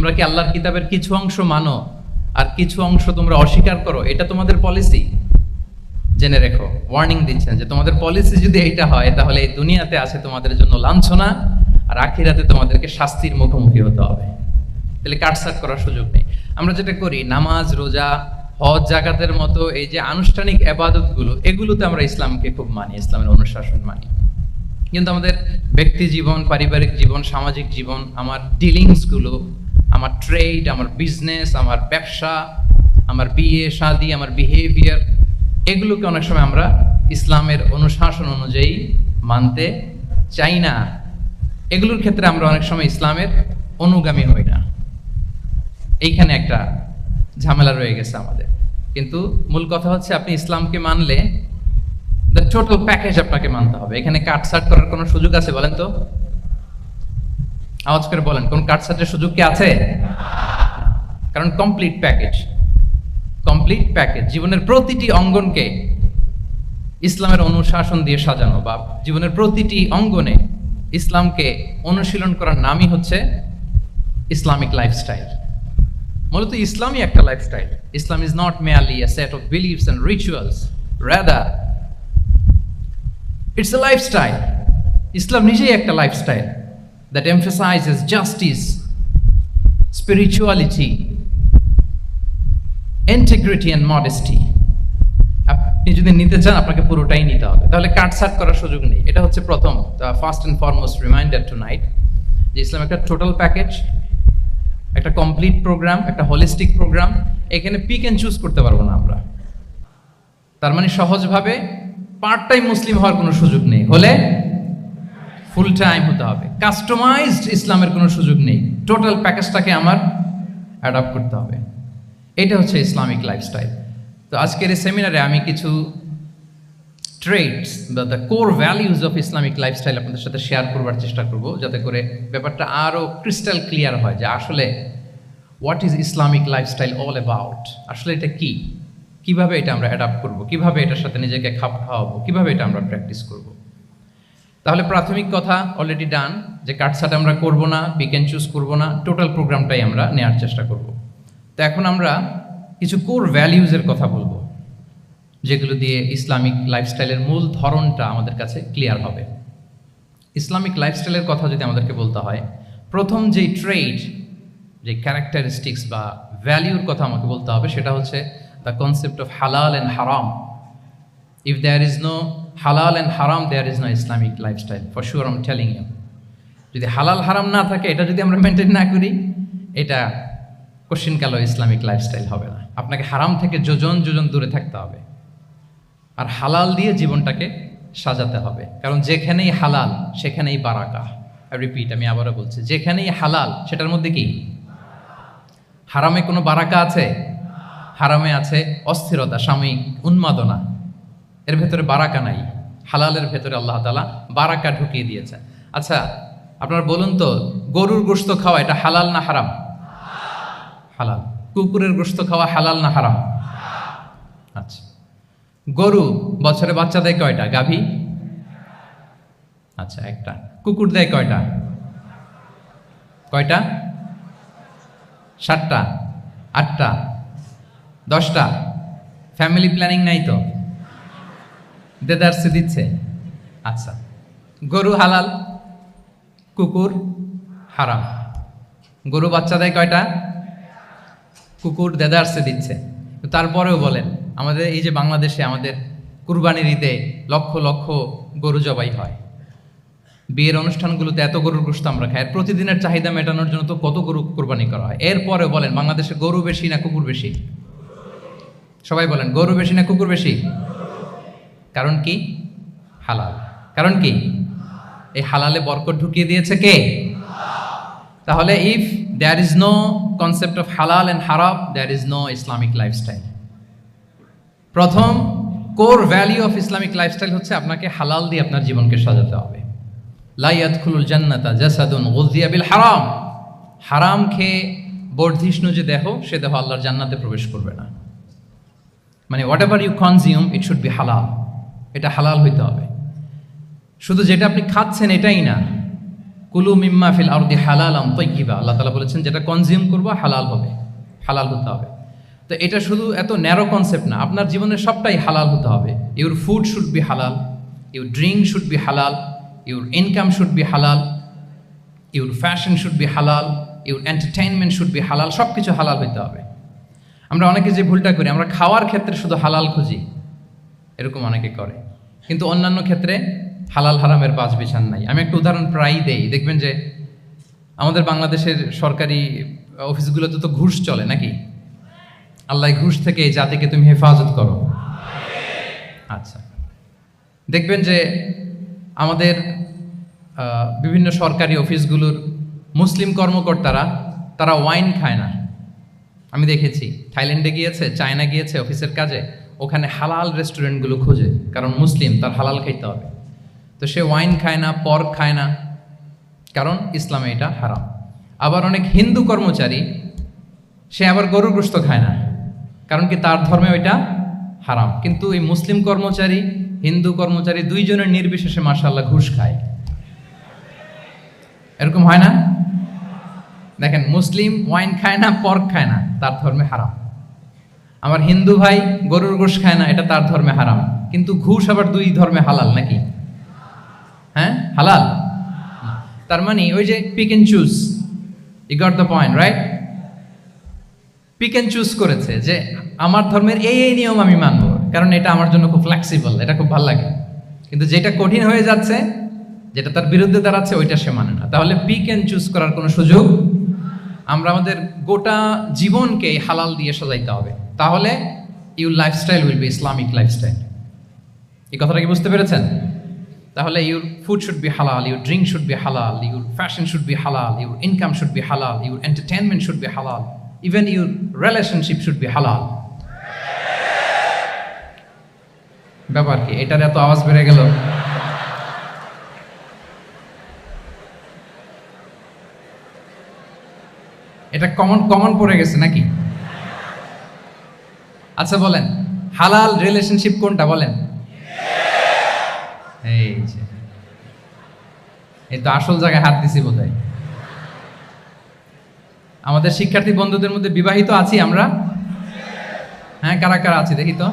তোমরা কি আল্লাহর কিতাবের কিছু অংশ মানো আর কিছু অংশ তোমরা অস্বীকার করো, এটা তোমাদের পলিসি? জেনে রেখো, ওয়ার্নিং দিচ্ছেন যে তোমাদের পলিসি যদি এইটা হয় তাহলে এই দুনিয়াতে আছে তোমাদের জন্য লাঞ্ছনা, আর আখিরাতে তোমাদেরকে শাস্তির মুখোমুখি হতে হবে। তাহলে কাটছাট করার সুযোগ নেই। আমরা যেটা করি, নামাজ, রোজা, হজ, জাকাতের মতো এই যে আনুষ্ঠানিক ইবাদতগুলো, এগুলোতে আমরা ইসলামকে খুব মানি, ইসলামের অনুশাসন মানি। কিন্তু আমাদের ব্যক্তি জীবন, পারিবারিক জীবন, সামাজিক জীবন, আমার ডিলিংসগুলো, আমার ট্রেড, আমার বিজনেস, আমার ব্যবসা, আমার বিয়ে শাদী, আমার বিহেভিয়ার, এগুলোকে অনেক সময় আমরা ইসলামের অনুশাসন অনুযায়ী মানতে চাই না। এগুলোর ক্ষেত্রে আমরা অনেক সময় ইসলামের অনুগামী হই না। এইখানে একটা ঝামেলা রয়ে গেছে আমাদের। কিন্তু মূল কথা হচ্ছে, আপনি ইসলামকে মানলে দ্য টোটাল প্যাকেজ আপনাকে মানতে হবে। এখানে কাটছাট করার কোনো সুযোগ আছে বলেন তো? আওয়াজ করে বলেন, কোন কাটছাটের সুযোগ কি আছে? কারণ কমপ্লিট প্যাকেজ, কমপ্লিট প্যাকেজ, জীবনের প্রতিটি অঙ্গনকে ইসলামের অনুশাসন দিয়ে সাজানো, বা জীবনের প্রতিটি অঙ্গনে ইসলামকে অনুশীলন করার নামই হচ্ছে ইসলামিক লাইফস্টাইল। মূলত ইসলামই একটা lifestyle. Islam is not merely a set of beliefs and rituals, rather it's a lifestyle. ইসলাম নিজেই একটা lifestyle that emphasizes justice, spirituality, integrity and modesty. আপনি যদি নিতে চান আপনাকে পুরোটাই নিতে হবে, তাহলে কাটছাট করার সুযোগ নেই। এটা হচ্ছে প্রথম, first and foremost reminder tonight, যে ইসলাম একটা টোটাল প্যাকেজ, একটা কমপ্লিট প্রোগ্রাম, একটা হোলিস্টিক প্রোগ্রাম। এখানে পিক এন্ড চুজ করতে পারবো না আমরা। তার মানে সহজভাবে পার্ট টাইম মুসলিম হওয়ার কোনো সুযোগ নেই, হলে ফুল টাইম হতে হবে। কাস্টমাইজড ইসলামের কোনো সুযোগ নেই, টোটাল প্যাকেজটাকে আমার অ্যাডাপ্ট করতে হবে। এটা হচ্ছে ইসলামিক লাইফস্টাইল। তো আজকের এই সেমিনারে আমি কিছু ট্রেটস বা the core values of Islamic lifestyle আপনাদের সাথে শেয়ার করবার চেষ্টা করব, যাতে করে ব্যাপারটা আরও ক্রিস্টাল ক্লিয়ার হয় যে আসলে what is Islamic lifestyle all about. আসলে এটা কি, কিভাবে এটা আমরা অ্যাডাপ্ট করব, কিভাবে এটার সাথে নিজেকে খাপ খাওয়াবো, কিভাবে এটা আমরা প্র্যাকটিস করব। তাহলে প্রাথমিক কথা অলরেডি ডান, যে কাটছাট আমরা করব না, পিক অ্যান্ড চুজ করব না, টোটাল প্রোগ্রামটাই আমরা নেওয়ার চেষ্টা করব। তো এখন আমরা কিছু কোর ভ্যালিউজের কথা বলবো, যেগুলো দিয়ে ইসলামিক লাইফস্টাইলের মূল ধরনটা আমাদের কাছে ক্লিয়ার হবে। ইসলামিক লাইফস্টাইলের কথা যদি আমাদেরকে বলতে হয়, প্রথম যেই ট্রেড, যে ক্যারেক্টারিস্টিক্স বা ভ্যালিউর কথা আমাকে বলতে হবে, সেটা হচ্ছে দ্য কনসেপ্ট অফ হালাল অ্যান্ড হারাম। ইফ দেয়ার ইজ নো হালাল অ্যান্ড হারাম, there is no Islamic lifestyle, for sure I am telling you. যদি হালাল হারাম না থাকে, এটা যদি আমরা মেনটেন না করি, এটা কোশ্চিন কালো ইসলামিক লাইফস্টাইল হবে না। আপনাকে হারাম থেকে যোজন যোজন দূরে থাকতে হবে, আর হালাল দিয়ে জীবনটাকে সাজাতে হবে। কারণ যেখানেই হালাল সেখানেই বারাকা। রিপিট, আমি আবারও বলছি, যেখানেই হালাল সেটার মধ্যে কি? হারামে কোনো বারাকা আছে? হারামে আছে অস্থিরতা, সাময়িক উন্মাদনা, এর ভেতরে বারাকা নাই। হালালের ভেতরে আল্লাহ তাআলা বারাকা ঢুকিয়ে দিয়েছে। আচ্ছা, আপনারা বলুন তো, গরুর গোশত খাওয়া এটা হালাল না হারাম? হালাল। কুকুরের গোশত খাওয়া হালাল না হারাম? আচ্ছা, গরু বছরে বাচ্চা দেয় কয়টা? গাভী? আচ্ছা, একটা। কুকুর দেয় কয়টা? কয়টা? 7টা, 8টা, 10টা? ফ্যামিলি প্ল্যানিং নাই তো? দেদারসে দিচ্ছে। আচ্ছা, গরু হালাল, কুকুর হারাম। গরু বাচ্চা দেয় কয়টা? কুকুর দেদারসে দিচ্ছে। তারপরেও বলেন, আমাদের এই যে বাংলাদেশে আমাদের কুরবানির ঈদে লক্ষ লক্ষ গরু জবাই হয়, বিয়ের অনুষ্ঠানগুলোতে এত গরুর গোশত আমরা খাই, প্রতিদিনের চাহিদা মেটানোর জন্য তো কত গরু কুরবানি করা হয়। এরপরেও বলেন, বাংলাদেশে গরু বেশি না কুকুর বেশি? সবাই বলেন, গরু বেশি না কুকুর বেশি? কারণ কি? হালাল। কারণ কি? এই হালালে বরকত ঢুকিয়ে দিয়েছে কে? তাহলে if there is no concept of হালাল অ্যান্ড হারাম, there is no Islamic lifestyle. প্রথম core value of Islamic lifestyle হচ্ছে আপনাকে হালাল দিয়ে আপনার জীবনকে সাজাতে হবে। লা ইয়াদখুলুল জান্নাতা জাসাদুন গুযিয়া বিল হারাম। হারাম খেয়ে বর্ধিষ্ণু যে দেহ, সে দেহ আল্লাহর জান্নাতে প্রবেশ করবে না। মানে whatever you consume, it should be হালাল। এটা হালাল হইতে হবে। শুধু যেটা আপনি খাচ্ছেন এটাই না, কুলু মিম্মা ফিল আরদি হালালান তাইয়্যিবা, আল্লাহ তাআলা বলেছেন যেটা কনজিউম করবো হালাল হবে, হালাল হতে হবে। তো এটা শুধু এত ন্যারো কনসেপ্ট না, আপনার জীবনের সবটাই হালাল হতে হবে। ইউর ফুড শুড বি হালাল, ইউর ড্রিঙ্ক শুড বি হালাল, ইউর ইনকাম শুড বি হালাল, ইউর ফ্যাশন শুড বি হালাল, ইউর এন্টারটেইনমেন্ট শুড বি হালাল, সব কিছু হালাল হইতে হবে। আমরা অনেকে যে ভুলটা করি, আমরা খাওয়ার ক্ষেত্রে শুধু হালাল খুঁজি, এরকম অনেকে করে, কিন্তু অন্যান্য ক্ষেত্রে হালাল হারামের বাজ বিছান নাই। আমি একটা উদাহরণ প্রায়ই দেই, দেখবেন যে আমাদের বাংলাদেশের সরকারি অফিসগুলোতে তো ঘুষ চলে নাকি? আল্লাহ ঘুষ থেকে এই জাতিকে তুমি হেফাজত করো। আচ্ছা, দেখবেন যে আমাদের বিভিন্ন সরকারি অফিসগুলোর মুসলিম কর্মকর্তারা তারা ওয়াইন খায় না। আমি দেখেছি থাইল্যান্ডে গিয়েছে, চায়না গিয়েছে অফিসের কাজে, ওখানে হালাল রেস্টুরেন্টগুলো খোঁজে, কারণ মুসলিম, তার হালাল খাইতে হবে। তো সে ওয়াইন খায় না, পর্ক খায় না, কারণ ইসলামে এটা হারাম। আবার অনেক হিন্দু কর্মচারী, সে আবার গরুর গোশত খায় না, কারণ কি তার ধর্মে ওইটা হারাম। কিন্তু এই মুসলিম কর্মচারী, হিন্দু কর্মচারী দুইজনের নির্বিশেষে মাশাআল্লাহ ঘুষ খায়। এরকম হয় না? দেখেন, মুসলিম ওয়াইন খায় না, পর্ক খায় না, তার ধর্মে হারাম। আমার হিন্দু ভাই গরুর গোশ খায় না, এটা তার ধর্মে হারাম। কিন্তু ঘুষ আবার দুই ধর্মে হালাল নাকি? হ্যাঁ, হালাল। তার মানে ওই যে pick and choose, you got the point, right? Pick and choose করেছে যে আমার ধর্মের এই এই নিয়ম আমি মানব, কারণ এটা আমার জন্য খুব ফ্লেক্সিবল, এটা খুব ভালো লাগে। কিন্তু যেটা কঠিন হয়ে যাচ্ছে, যেটা তার বিরুদ্ধে দাঁড়াচ্ছে, ওইটা সে মানে না। তাহলে পিক এন্ড চুজ করার কোনো সুযোগ, আমরা আমাদের গোটা জীবনকে হালাল দিয়ে সাজাইতে হবে, তাহলে your lifestyle will be Islamic lifestyle. এই কথাটা কি বুঝতে পেরেছেন? তাহলে ইউর ফুড শুড বি হালাল, ইউর ড্রিঙ্ক শুড বি হালাল, ইউর ফ্যাশন শুড বি হালাল, ইউর ইনকাম শুড বি হালাল, ইউর এন্টারটেনমেন্ট শুড বি হালাল, even your relationship should be হালাল। ব্যাপার কি? এটার এত আওয়াজ বেড়ে গেল। এটা কমন পড়ে গেছে নাকি? আচ্ছা বলেন, হালাল রিলেশনশিপ কোনটা বলেন? এই তো আসল জায়গায় হাত দিছি বোধহয়। আমাদের শিক্ষার্থী বন্ধুদের মধ্যে বিবাহিত আছি আমরা? হ্যাঁ, কারা কারা আছি দেখি তো।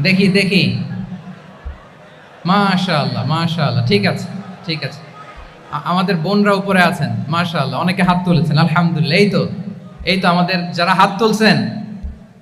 দেখি দেখি, মাশাআল্লাহ মাশাআল্লাহ, ঠিক আছে ঠিক আছে। আমাদের বোনরা উপরে আছেন, মাশাআল্লাহ, অনেকে হাত তুলেছেন, আলহামদুলিল্লাহ। এই তো আমাদের যারা হাত তুলছেন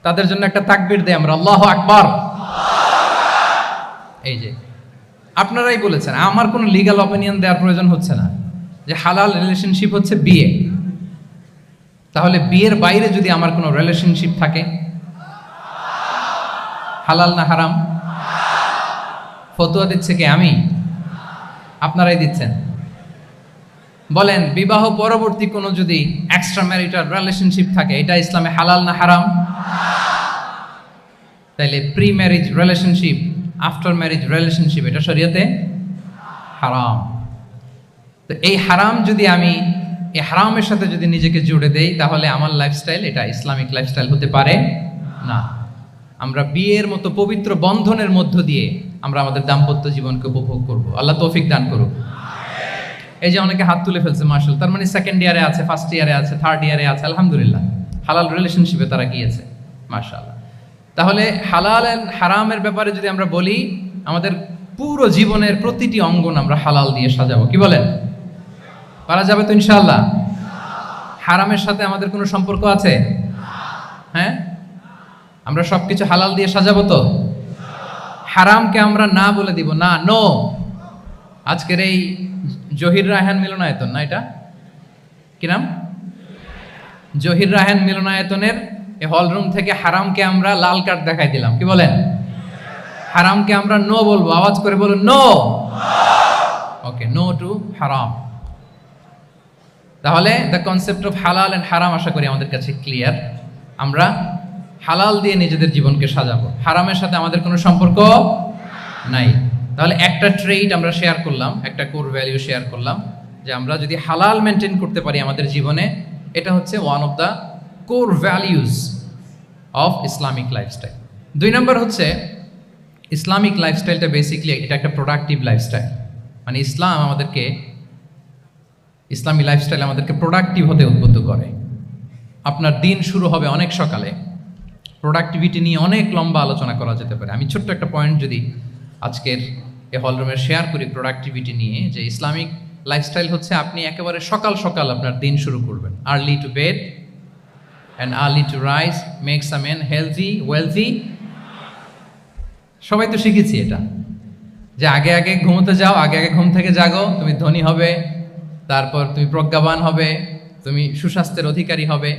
তাদের জন্য একটা তাকবীর দেই আমরা, আল্লাহু আকবার। এই যে আপনারাই বলেছেন, আমার কোনো লিগ্যাল অপিনিয়ন দেওয়ার প্রয়োজন হচ্ছে না, যে হালাল রিলেশনশিপ হচ্ছে বিয়ে। তাহলে বিয়ের বাইরে যদি আমার কোনো রিলেশনশিপ থাকে, হালাল না হারাম? ফতোয়া দিচ্ছে কে? আমি? আপনারাই দিচ্ছেন। বলেন, বিবাহ পরবর্তী কোনো যদি এক্সট্রা ম্যারিটাল রিলেশনশিপ থাকে, এটা ইসলামে হালাল না হারাম? তাইলে pre marriage relationship, after marriage relationship, এটা শরীয়তে হারাম। তো এই হারাম যদি আমি এই হারামের সাথে যদি নিজেকে জুড়ে দেই, তাহলে আমার লাইফস্টাইল এটা ইসলামিক লাইফস্টাইল হতে পারে না। আমরা বিয়ের মতো পবিত্র বন্ধনের মধ্য দিয়ে আমরা আমাদের দাম্পত্য জীবনকে উপভোগ করব। আল্লাহ তৌফিক দান করুক। এই যে অনেকে হাত তুলে ফেলছে, মাশাআল্লাহ, তার মানে সেকেন্ড ইয়ারে আছে, ফার্স্ট ইয়ারে আছে, থার্ড ইয়ারে আছে, আলহামদুলিল্লাহ, হালাল রিলেশনশিপে তারা গিয়েছে, মাশাআল্লাহ। তাহলে হালাল এন্ড হারামের ব্যাপারে যদি আমরা বলি, আমাদের পুরো জীবনের প্রতিটি অঙ্গন আমরা হালাল দিয়ে সাজাবো। কি বলেন? পারা যাবে তো ইনশাআল্লাহ? হারামের সাথে আমাদের কোনো সম্পর্ক আছে? হ্যাঁ, আমরা সবকিছু হালাল দিয়ে সাজাবো তো? হারামকে আমরা না বলে দিব, না, নো। আজকের এই জহির রায়হান মিলনায়তন, না এটা কি নাম? জহির রায়হান মিলনায়তনের এই হলরুম থেকে হারামকে আমরা লাল কার্ড দেখাই দিলাম। কি বলেন? হারামকে আমরা নো বলবো, আওয়াজ করে বলুন, নো। ওকে, নো টু হারাম। তাহলে দ্য কনসেপ্ট অফ হালাল এন্ড হারাম আশা করি আমাদের কাছে ক্লিয়ার। আমরা হালাল দিয়ে নিজেদের জীবনকে সাজাবো, হারামের সাথে আমাদের কোনো সম্পর্ক নাই। তাহলে একটা ট্রেড আমরা শেয়ার করলাম, একটা কোর ভ্যালু শেয়ার করলাম, যে আমরা যদি হালাল মেনটেন করতে পারি আমাদের জীবনে, এটা হচ্ছে one of the core values of Islamic lifestyle. 2 নম্বর হচ্ছে ইসলামিক লাইফস্টাইলটা বেসিকলি এটা একটা প্রোডাক্টিভ লাইফস্টাইল, মানে ইসলামী লাইফস্টাইল আমাদেরকে প্রোডাক্টিভ হতে উদ্বুদ্ধ করে। আপনার দিন শুরু হবে অনেক সকালে, প্রোডাক্টিভিটি নিয়ে অনেক লম্বা আলোচনা করা যেতে পারে। আমি ছোট্ট একটা পয়েন্ট যদি আজকের এই হলরুমে শেয়ার করি প্রোডাক্টিভিটি নিয়ে, যে ইসলামিক লাইফস্টাইল হচ্ছে আপনি একেবারে সকাল সকাল আপনার দিন শুরু করবেন। Early to bed and early to rise makes a man healthy wealthy. সবাই তো শিখেছি এটা, যে আগে আগে ঘুমোতে যাও, আগে আগে ঘুম থেকে জাগো, তুমি ধনী হবে, তারপর তুমি প্রজ্ঞাবান হবে, তুমি সুস্বাস্থ্যের অধিকারী হবে।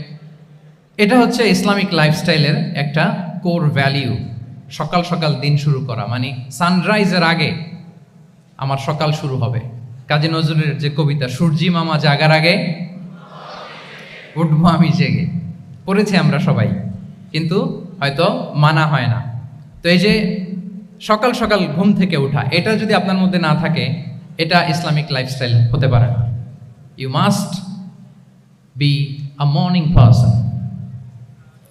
এটা হচ্ছে ইসলামিক লাইফস্টাইলের একটা কোর ভ্যালিউ। সকাল সকাল দিন শুরু করা, মানে সানরাইজের আগে আমার সকাল শুরু হবে। কাজী নজরুলের যে কবিতা, সূর্যি মামা জাগার আগে উঠবো আমি জেগে, পড়েছি আমরা সবাই, কিন্তু হয়তো মানা হয় না। তো এই যে সকাল সকাল ঘুম থেকে ওঠা, এটা যদি আপনার মধ্যে না থাকে, এটা ইসলামিক লাইফস্টাইল হতে পারে না। You must be a morning person.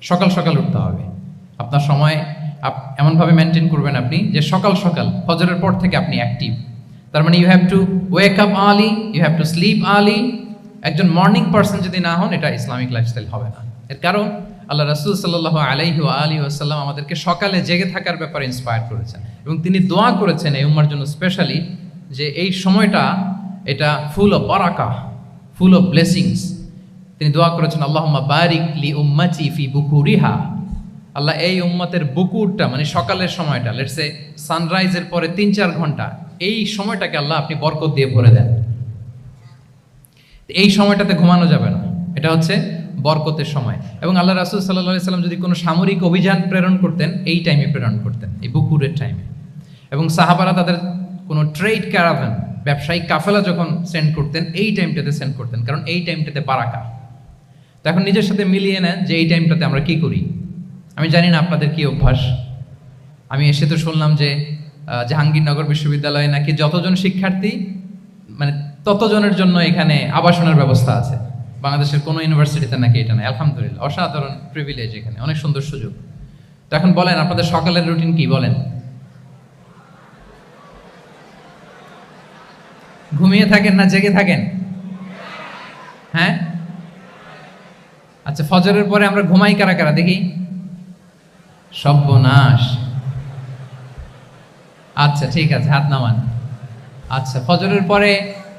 সকাল সকাল উঠতে হবে। আপনার সময় এমনভাবে মেনটেন করবেন আপনি যে সকাল সকাল ফজরের পর থেকে আপনি অ্যাক্টিভ। তার মানে you have to wake up early, you have to sleep early. একজন মর্নিং পারসন যদি না হন, এটা ইসলামিক লাইফস্টাইল হবে না। এর কারণ আল্লাহ রাসূল সাল্লাল্লাহু আলাইহি ওয়া আলিহি ওয়াসাল্লাম আমাদেরকে সকালে জেগে থাকার ব্যাপারে ইন্সপায়ার করেছেন, এবং তিনি দোয়া করেছেন এই উম্মার জন্য স্পেশালি, যে এই সময়টা এটা ফুল অফ বারাকা, ফুল অফ ব্লেসিংস। তিনি দোয়া করেছেন, আল্লাহুম্মা বারিক লি উম্মতি ফি বুকুরিহা। আল্লাহ এই উম্মতের বুকুরটা, মানে সকালের সময়টা, লেটস সে সানরাইজের পরে ৩-৪ ঘন্টা, এই সময়টাকে আল্লাহ আপনি বরকত দিয়ে ভরে দেন। এই সময়টাতে ঘুমানো যাবে না, এটা হচ্ছে বরকতের সময়। এবং আল্লাহ রাসূল সাল্লাল্লাহু আলাইহি সাল্লাম যদি কোনো সামরিক অভিযান প্রেরণ করতেন, এই টাইমে প্রেরণ করতেন, এই বুকুরের টাইমে। এবং সাহাবারা তাদের কোনো ট্রেড ক্যারাভান, ব্যবসায়িক কাফেলা যখন সেন্ড করতেন, এই টাইমটাতে সেন্ড করতেন, কারণ এই টাইমটাতে বারাকা। তো এখন নিজের সাথে মিলিয়ে নেন যে এই টাইমটাতে আমরা কি করি। আমি জানি না আপনাদের কি অভ্যাস। আমি এসে তো শুনলাম যে জাহাঙ্গীরনগর বিশ্ববিদ্যালয়ে নাকি যতজন শিক্ষার্থী, মানে ততজনের জন্য এখানে আবাসনের ব্যবস্থা আছে। বাংলাদেশের কোনো ইউনিভার্সিটিতে নাকি এটা নেই। আলহামদুলিল্লাহ, অসাধারণ প্রিভিলেজ, এখানে অনেক সুন্দর সুযোগ। তো এখন বলেন, আপনাদের সকালের রুটিন কি বলেন? ঘুমিয়ে থাকেন না জেগে থাকেন? হ্যাঁ, আচ্ছা, ফজরের পরে আমরা ঘুমাই কারা কারা দেখি? সর্বনাশ। আচ্ছা ঠিক আছে, হাত নামান। আচ্ছা, ফজরের পরে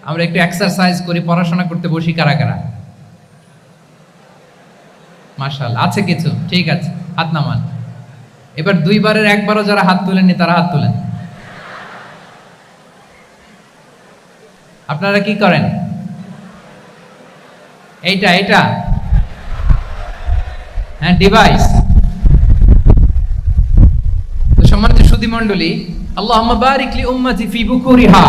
আমরা একটু এক্সারসাইজ করি, পড়াশোনা করতে বসি কারা কারা? মাশাআল্লাহ, আছে কিছু, ঠিক আছে, হাত নামান। এবার 2 বারের 1 বারও যারা হাত তুলেননি তারা হাত তুলেন। আপনারা কি করেন? এইটা হ্যাঁ, ডিভাইস। তো সম্মানিত সুধী মণ্ডলী, আল্লাহুম্মা বারিক লি উম্মতি ফি বুকুরিহা।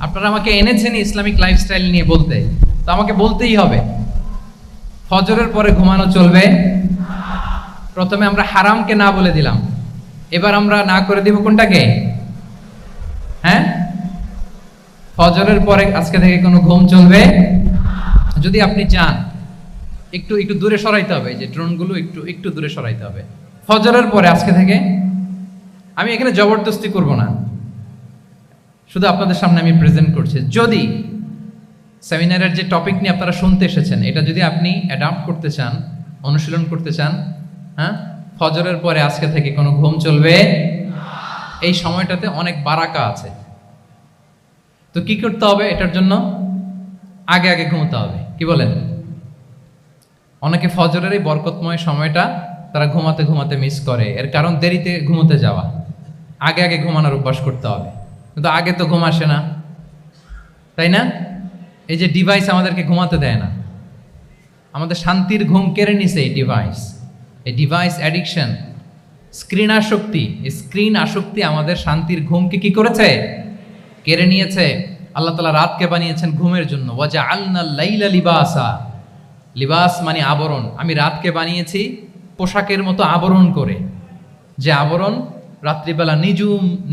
আপনারা আমাকে এনেছেন ইসলামিক লাইফস্টাইল নিয়ে বলতে, তো আমাকে বলতেই হবে। ফজরের পরে ঘুমানো চলবে। প্রথমে আমরা হারামকে না বলে দিলাম, এবার আমরা না করে দিব কোনটাকে? হ্যাঁ, ফজরের পরে আজকে থেকে কোনো ঘুম চলবে। যদি আপনি চান, একটু দূরে সরাইতে হবে, যে ড্রোনগুলো একটু দূরে সরাইতে হবে। ফজরের পরে আজকে থেকে আমি এখানে জবরদস্তি করব না, শুধু আপনাদের সামনে আমি প্রেজেন্ট করছি। যদি সেমিনারের যে টপিক নিয়ে আপনারা শুনতে এসেছেন, এটা যদি আপনি অ্যাডাপ্ট করতে চান, অনুশীলন করতে চান, হ্যাঁ, ফজরের পরে আজকে থেকে কোনো ঘুম চলবে। এই সময়টাতে অনেক বারাকা আছে। তো কি করতে হবে? এটার জন্য আগে আগে ঘুমোতে হবে। কি বলেন? অনেকে ফজরের এই বরকতময় সময়টা তারা ঘুমাতে ঘুমাতে মিস করে। এর কারণ দেরিতে ঘুমোতে যাওয়া। আগে আগে ঘুমানোর অভ্যাস করতে হবে, কিন্তু আগে তো ঘুম আসে না, তাই না? এই যে ডিভাইস আমাদেরকে ঘুমাতে দেয় না, আমাদের শান্তির ঘুম কেড়ে নিছে এই ডিভাইস অ্যাডিকশন, স্ক্রিন আসক্তি। এই স্ক্রিন আসক্তি আমাদের শান্তির ঘুমকে কি করেছে? কেড়ে নিয়েছে। আল্লাহ তাআলা রাতকে বানিয়েছেন ঘুমের জন্য। ওয়াজআলনা লাইলা লিবাসা। লিবাস মানে আবরণ। আমি রাতকে বানিয়েছি পোশাকের মতো আবরণ করে, যে আবরণ রাত্রিবেলা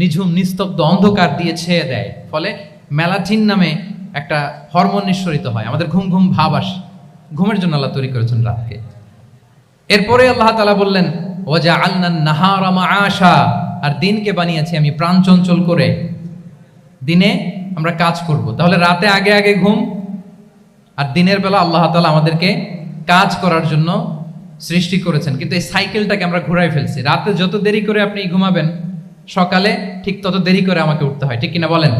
নিঝুম নিস্তব্ধ অন্ধকার দিয়ে ছেয়ে দেয়। ফলে মেলাটিন নামে একটা হরমোন নিঃসরিত হয়, আমাদের ঘুম ঘুম ভাব আসে। ঘুমের জন্য আল্লাহ তৈরি করেছেন রাতকে। এরপরে আল্লাহ তাআলা বললেন, ওয়াজআলনা নাহারা মাআশা। আর দিনকে বানিয়েছি আমি প্রাণ চঞ্চল করে। দিনে আমরা কাজ করব, তাহলে রাতে আগে আগে ঘুম, আর দিনের বেলা আল্লাহ তাআলা আমাদেরকে কাজ করার জন্য সৃষ্টি করেছেন। কিন্তু এই সাইকেলটাকে আমরা ঘুরাই ফেলছি। রাতে যত দেরি করে আপনি ঘুমাবেন, সকালে ঠিক তত দেরি করে আমাকে উঠতে হয়, ঠিক কিনা বলেন?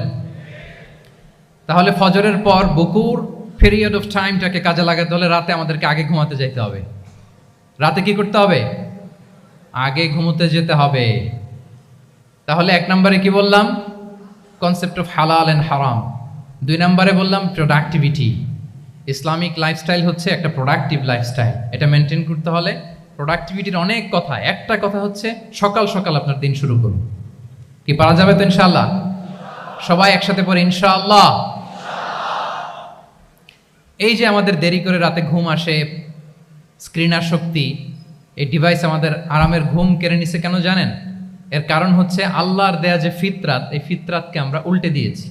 তাহলে ফজরের পর বকুর পিরিয়ড অফ টাইমটাকে কাজে লাগাতে হলে রাতে আমাদেরকে আগে ঘুমাতে যেতে হবে। রাতে কি করতে হবে? আগে ঘুমোতে যেতে হবে। তাহলে 1 নম্বরে কি বললাম? কনসেপ্ট অফ হালাল এন্ড হারাম। 2 নম্বরে বললাম প্রোডাক্টিভিটি। ইসলামিক লাইফস্টাইল হচ্ছে একটা প্রোডাক্টিভ লাইফস্টাইল। এটা মেনটেন করতে হলে প্রোডাক্টিভিটির অনেক কথা। একটা কথা হচ্ছে সকাল সকাল আপনার দিন শুরু করুন। কি পারা যাবে তো ইনশাআল্লাহ? সবাই একসাথে পড়ে ইনশাআল্লাহ। এই যে আমাদের দেরি করে রাতে ঘুম আসে, স্ক্রিন আসক্তি, এই ডিভাইস আমাদের আরামের ঘুম কেড়ে নিছে কেন জানেন? এর কারণ হচ্ছে আল্লাহর দেয়া যে ফিতরাত, এই ফিতরাতকে আমরা উল্টে দিয়েছি।